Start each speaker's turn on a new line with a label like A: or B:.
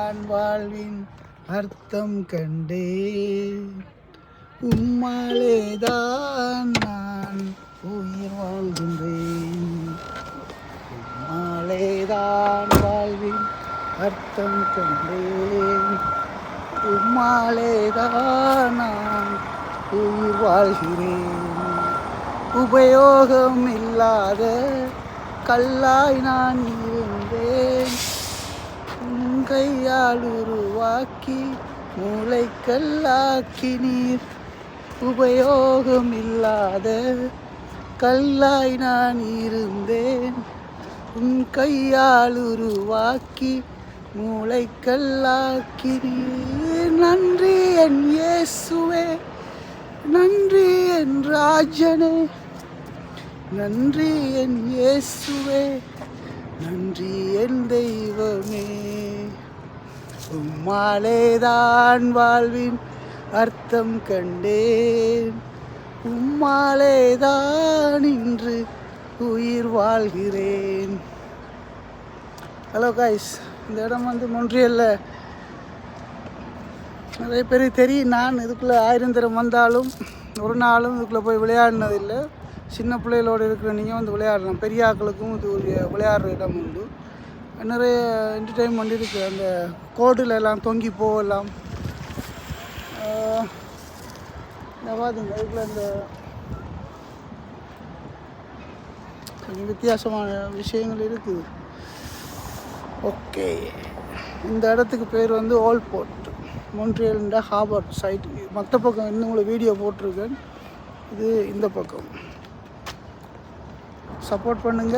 A: உம்மாலேதான் வாழ்வின் அர்த்தம் கண்டேன். உம்மாலேதான் நான் உயிர் வாழ்கின்றேன். உம்மாலேதான் வாழ்வின் அர்த்தம் கண்டேன். உம்மாலேதான் நான் உயிர் வாழ்கிறேன். உபயோகம் இல்லாத கல்லாய் நான் இருந்தேன். உன் கையால் உருவாக்கி மூளைக்கல்லாக்கி நீர். உபயோகம் இல்லாத கல்லாய் நான் இருந்தேன். உன் கையால் உருவாக்கி மூளைக்கல்லாக்கி நீர். நன்றி என் இயேசுவே, நன்றி என் ராஜனே, நன்றி என் இயேசுவே, நன்றி என் தெய்வமே. உம்மாலேதான் வாழ்வின் அர்த்தம் கண்டேன். உம்மாலேதான் இன்று உயிர் வாழ்கிறேன். ஹலோ காய்ஸ், இந்த இடம் வந்து மொன்ட்ரியலில் நிறைய பேர் தெரியும். நான் இதுக்குள்ளே 1000 தரம் வந்தாலும் ஒரு நாளும் இதுக்குள்ளே போய் விளையாடினதில்லை. சின்ன பிள்ளைகளோடு இருக்கிற நீங்கள் வந்து விளையாடலாம். பெரிய ஆக்களுக்கும் இது ஒரு விளையாடுற இடம் உண்டு. நிறைய என்டர்டெயின்மெண்ட் இருக்குது. அந்த கோடில் எல்லாம் தொங்கி போகலாம். பாருங்க, இதுக்குள்ள இந்த கொஞ்சம் வித்தியாசமான விஷயங்கள் இருக்குது. ஓகே, இந்த இடத்துக்கு பேர் வந்து ஓல்போர்ட், மொன்ட்ரியல்ன்ற ஹார்பர் சைட். மற்ற பக்கம் இன்னும் உங்களுக்கு வீடியோ போட்டிருக்கேன். இது இந்த பக்கம். சப்போர்ட் பண்ணுங்கள்.